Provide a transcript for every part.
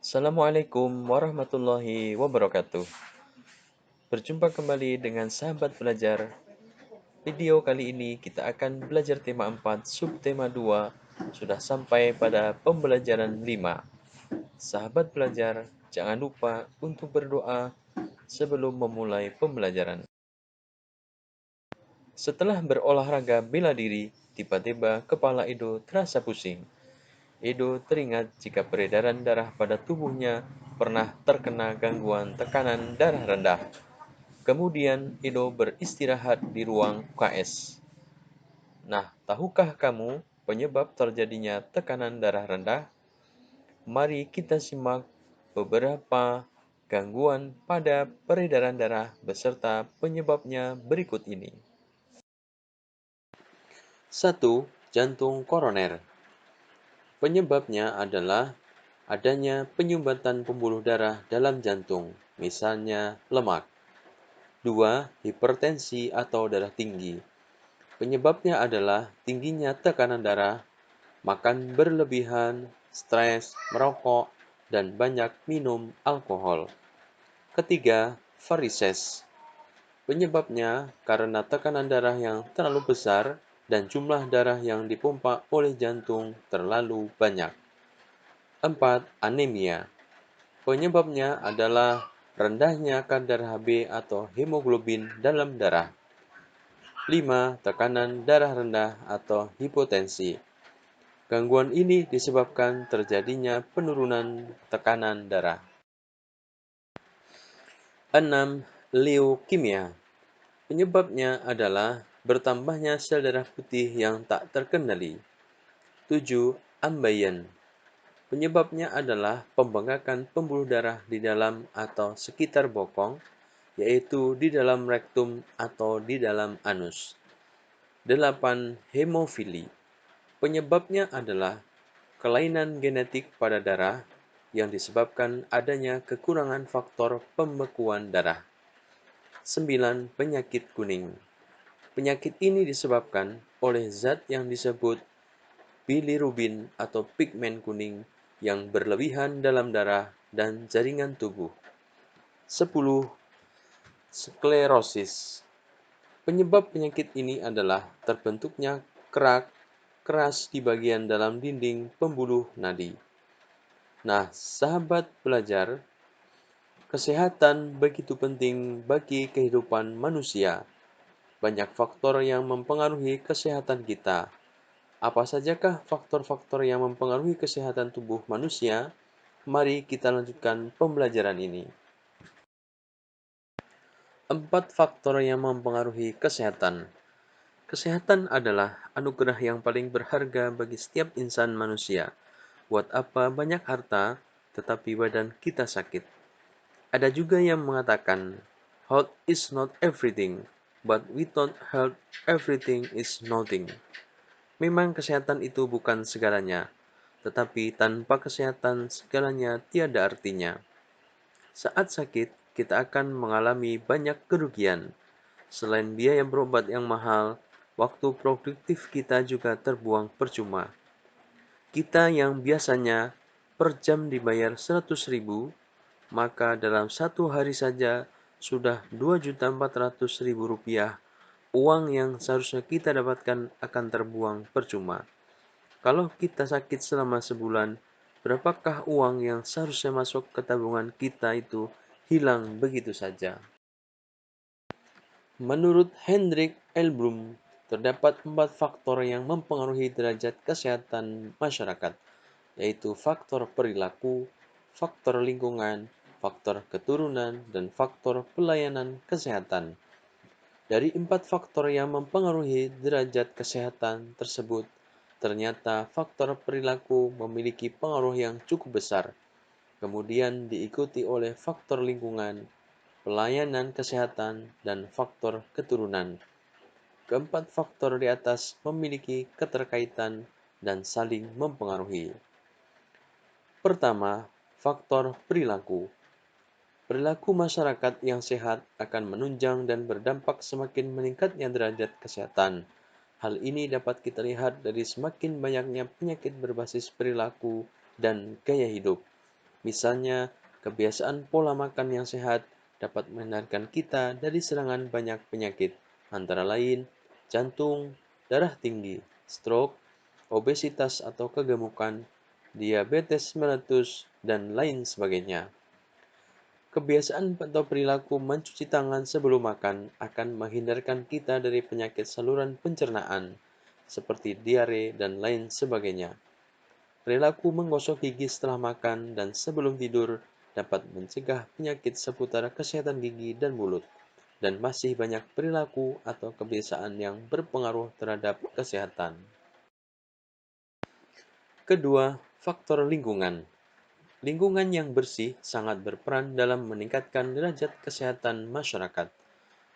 Assalamualaikum warahmatullahi wabarakatuh. Berjumpa kembali dengan sahabat belajar. Video kali ini kita akan belajar tema 4, subtema 2, sudah sampai pada pembelajaran 5. Sahabat belajar, jangan lupa untuk berdoa sebelum memulai pembelajaran. Setelah berolahraga bela diri, tiba-tiba kepala Edo terasa pusing. Edo teringat jika peredaran darah pada tubuhnya pernah terkena gangguan tekanan darah rendah. Kemudian Edo beristirahat di ruang UKS. Nah, tahukah kamu penyebab terjadinya tekanan darah rendah? Mari kita simak beberapa gangguan pada peredaran darah beserta penyebabnya berikut ini. 1. Jantung koroner. Penyebabnya adalah adanya penyumbatan pembuluh darah dalam jantung, misalnya lemak. 2. Hipertensi atau darah tinggi. Penyebabnya adalah tingginya tekanan darah, makan berlebihan, stres, merokok, dan banyak minum alkohol. Ketiga, varises. Penyebabnya karena tekanan darah yang terlalu besar dan jumlah darah yang dipompa oleh jantung terlalu banyak. 4. Anemia. Penyebabnya adalah rendahnya kadar Hb atau hemoglobin dalam darah. 5. Tekanan darah rendah atau hipotensi. Gangguan ini disebabkan terjadinya penurunan tekanan darah. 6. Leukemia. Penyebabnya adalah bertambahnya sel darah putih yang tak terkendali. 7. Ambeien. Penyebabnya adalah pembengkakan pembuluh darah di dalam atau sekitar bokong, yaitu di dalam rektum atau di dalam anus. 8. Hemofili. Penyebabnya adalah kelainan genetik pada darah yang disebabkan adanya kekurangan faktor pembekuan darah. 9. Penyakit kuning. Penyakit ini disebabkan oleh zat yang disebut bilirubin atau pigmen kuning yang berlebihan dalam darah dan jaringan tubuh. 10. Sklerosis. Penyebab penyakit ini adalah terbentuknya kerak keras di bagian dalam dinding pembuluh nadi. Nah, sahabat belajar, kesehatan begitu penting bagi kehidupan manusia. Banyak faktor yang mempengaruhi kesehatan kita. Apa sajakah faktor-faktor yang mempengaruhi kesehatan tubuh manusia? Mari kita lanjutkan pembelajaran ini. 4 faktor yang mempengaruhi kesehatan. Kesehatan adalah anugerah yang paling berharga bagi setiap insan manusia. Buat apa banyak harta, tetapi badan kita sakit? Ada juga yang mengatakan, health is not everything, but without health, everything is nothing. Memang kesehatan itu bukan segalanya, tetapi tanpa kesehatan segalanya tiada artinya. Saat sakit, kita akan mengalami banyak kerugian. Selain biaya berobat yang mahal, waktu produktif kita juga terbuang percuma. Kita yang biasanya per jam dibayar 100.000, maka dalam satu hari saja sudah 2.400.000 rupiah. Uang yang seharusnya kita dapatkan akan terbuang percuma. Kalau kita sakit selama sebulan, berapakah uang yang seharusnya masuk ke tabungan kita itu hilang begitu saja? Menurut Hendrik Elblum, terdapat 4 faktor yang mempengaruhi derajat kesehatan masyarakat, yaitu faktor perilaku, faktor lingkungan, faktor keturunan, dan faktor pelayanan kesehatan. Dari 4 faktor yang mempengaruhi derajat kesehatan tersebut, ternyata faktor perilaku memiliki pengaruh yang cukup besar, kemudian diikuti oleh faktor lingkungan, pelayanan kesehatan, dan faktor keturunan. Keempat faktor di atas memiliki keterkaitan dan saling mempengaruhi. Pertama, faktor perilaku. Perilaku masyarakat yang sehat akan menunjang dan berdampak semakin meningkatnya derajat kesehatan. Hal ini dapat kita lihat dari semakin banyaknya penyakit berbasis perilaku dan gaya hidup. Misalnya, kebiasaan pola makan yang sehat dapat menghindarkan kita dari serangan banyak penyakit, antara lain jantung, darah tinggi, stroke, obesitas atau kegemukan, diabetes meletus, dan lain sebagainya. Kebiasaan atau perilaku mencuci tangan sebelum makan akan menghindarkan kita dari penyakit saluran pencernaan, seperti diare dan lain sebagainya. Perilaku menggosok gigi setelah makan dan sebelum tidur dapat mencegah penyakit seputar kesehatan gigi dan mulut. Dan masih banyak perilaku atau kebiasaan yang berpengaruh terhadap kesehatan. Kedua, faktor lingkungan. Lingkungan yang bersih sangat berperan dalam meningkatkan derajat kesehatan masyarakat.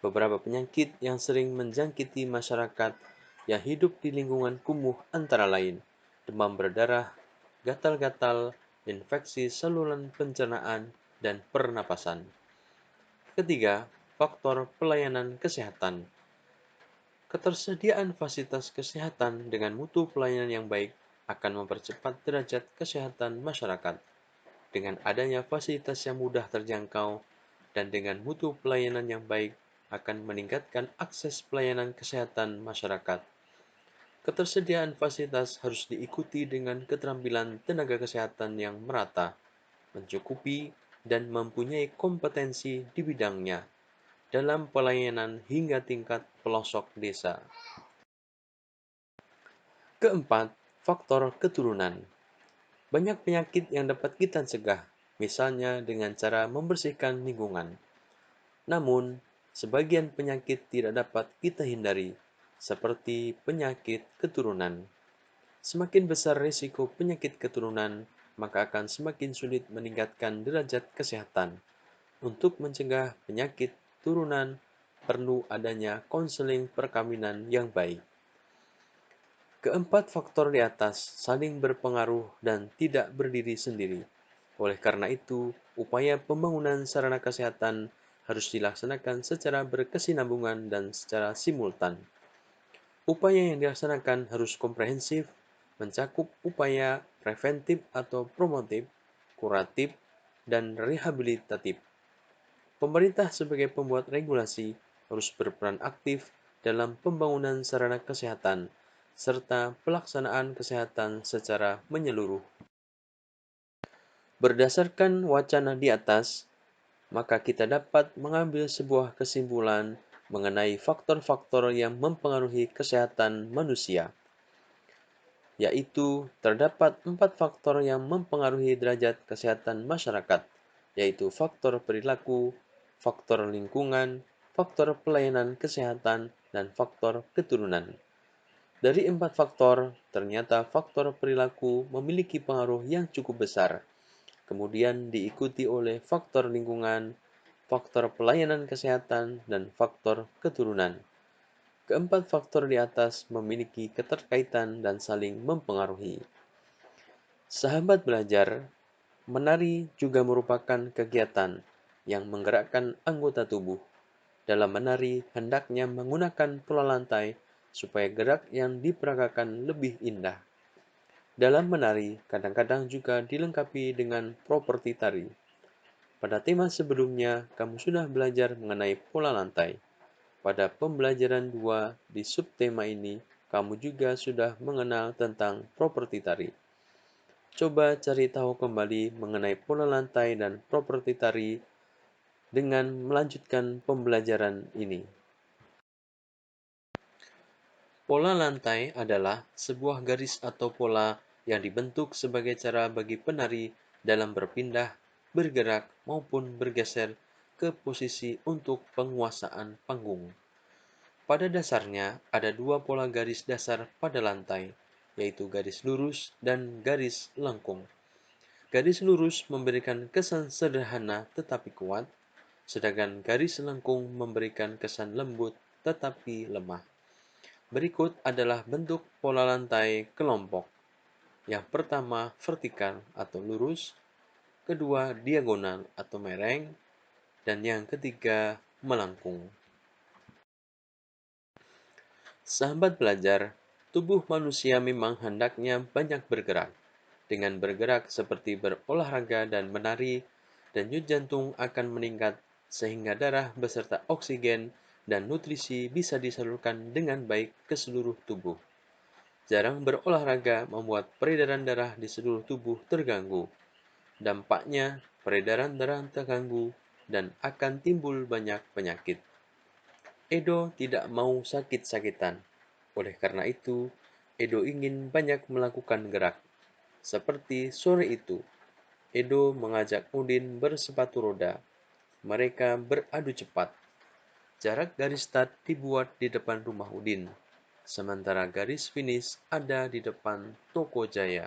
Beberapa penyakit yang sering menjangkiti masyarakat yang hidup di lingkungan kumuh antara lain demam berdarah, gatal-gatal, infeksi saluran pencernaan, dan pernapasan. Ketiga, faktor pelayanan kesehatan. Ketersediaan fasilitas kesehatan dengan mutu pelayanan yang baik akan mempercepat derajat kesehatan masyarakat. Dengan adanya fasilitas yang mudah terjangkau dan dengan mutu pelayanan yang baik akan meningkatkan akses pelayanan kesehatan masyarakat. Ketersediaan fasilitas harus diikuti dengan keterampilan tenaga kesehatan yang merata, mencukupi, dan mempunyai kompetensi di bidangnya dalam pelayanan hingga tingkat pelosok desa. Keempat, faktor keturunan. Banyak penyakit yang dapat kita cegah, misalnya dengan cara membersihkan lingkungan. Namun, sebagian penyakit tidak dapat kita hindari, seperti penyakit keturunan. Semakin besar risiko penyakit keturunan, maka akan semakin sulit meningkatkan derajat kesehatan. Untuk mencegah penyakit turunan, perlu adanya konseling perkawinan yang baik. Keempat faktor di atas saling berpengaruh dan tidak berdiri sendiri. Oleh karena itu, upaya pembangunan sarana kesehatan harus dilaksanakan secara berkesinambungan dan secara simultan. Upaya yang dilaksanakan harus komprehensif, mencakup upaya preventif atau promotif, kuratif, dan rehabilitatif. Pemerintah sebagai pembuat regulasi harus berperan aktif dalam pembangunan sarana kesehatan serta pelaksanaan kesehatan secara menyeluruh. Berdasarkan wacana di atas, maka kita dapat mengambil sebuah kesimpulan mengenai faktor-faktor yang mempengaruhi kesehatan manusia, yaitu terdapat 4 faktor yang mempengaruhi derajat kesehatan masyarakat, yaitu faktor perilaku, faktor lingkungan, faktor pelayanan kesehatan, dan faktor keturunan. Dari 4 faktor, ternyata faktor perilaku memiliki pengaruh yang cukup besar, kemudian diikuti oleh faktor lingkungan, faktor pelayanan kesehatan, dan faktor keturunan. Keempat faktor di atas memiliki keterkaitan dan saling mempengaruhi. Sahabat belajar, menari juga merupakan kegiatan yang menggerakkan anggota tubuh. Dalam menari, hendaknya menggunakan pola lantai supaya gerak yang diperagakan lebih indah. Dalam menari, kadang-kadang juga dilengkapi dengan properti tari. Pada tema sebelumnya, kamu sudah belajar mengenai pola lantai. Pada pembelajaran 2 di subtema ini, kamu juga sudah mengenal tentang properti tari. Coba cari tahu kembali mengenai pola lantai dan properti tari dengan melanjutkan pembelajaran ini. Pola lantai adalah sebuah garis atau pola yang dibentuk sebagai cara bagi penari dalam berpindah, bergerak, maupun bergeser ke posisi untuk penguasaan panggung. Pada dasarnya, ada dua pola garis dasar pada lantai, yaitu garis lurus dan garis lengkung. Garis lurus memberikan kesan sederhana tetapi kuat, sedangkan garis lengkung memberikan kesan lembut tetapi lemah. Berikut adalah bentuk pola lantai kelompok. Yang pertama vertikal atau lurus, kedua diagonal atau mereng, dan yang ketiga melengkung. Sahabat belajar, tubuh manusia memang hendaknya banyak bergerak. Dengan bergerak seperti berolahraga dan menari, denyut jantung akan meningkat sehingga darah beserta oksigen dan nutrisi bisa disalurkan dengan baik ke seluruh tubuh. Jarang berolahraga membuat peredaran darah di seluruh tubuh terganggu. Dampaknya, peredaran darah terganggu dan akan timbul banyak penyakit. Edo tidak mau sakit-sakitan. Oleh karena itu, Edo ingin banyak melakukan gerak. Seperti sore itu, Edo mengajak Udin bersepatu roda. Mereka beradu cepat. Jarak garis start dibuat di depan rumah Udin, sementara garis finish ada di depan toko Jaya.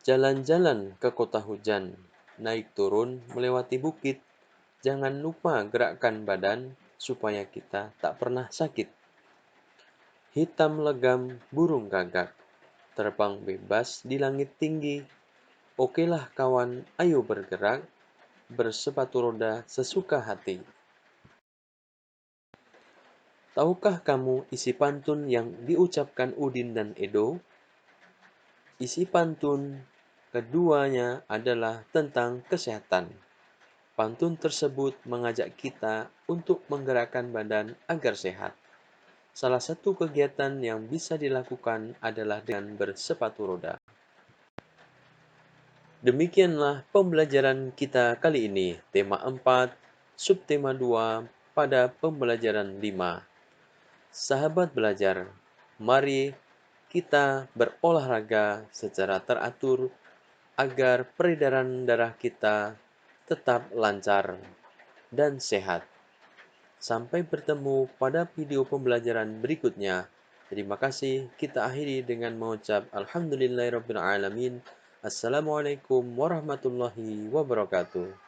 Jalan-jalan ke kota hujan, naik turun melewati bukit. Jangan lupa gerakkan badan supaya kita tak pernah sakit. Hitam legam burung gagak, terbang bebas di langit tinggi. Okelah kawan, ayo bergerak, bersepatu roda sesuka hati. Tahukah kamu isi pantun yang diucapkan Udin dan Edo? Isi pantun keduanya adalah tentang kesehatan. Pantun tersebut mengajak kita untuk menggerakkan badan agar sehat. Salah satu kegiatan yang bisa dilakukan adalah dengan bersepatu roda. Demikianlah pembelajaran kita kali ini. Tema 4, subtema 2 pada pembelajaran 5. Sahabat belajar, mari kita berolahraga secara teratur agar peredaran darah kita tetap lancar dan sehat. Sampai bertemu pada video pembelajaran berikutnya. Terima kasih. Kita akhiri dengan mengucap Alhamdulillahirrabbilalamin. Assalamualaikum warahmatullahi wabarakatuh.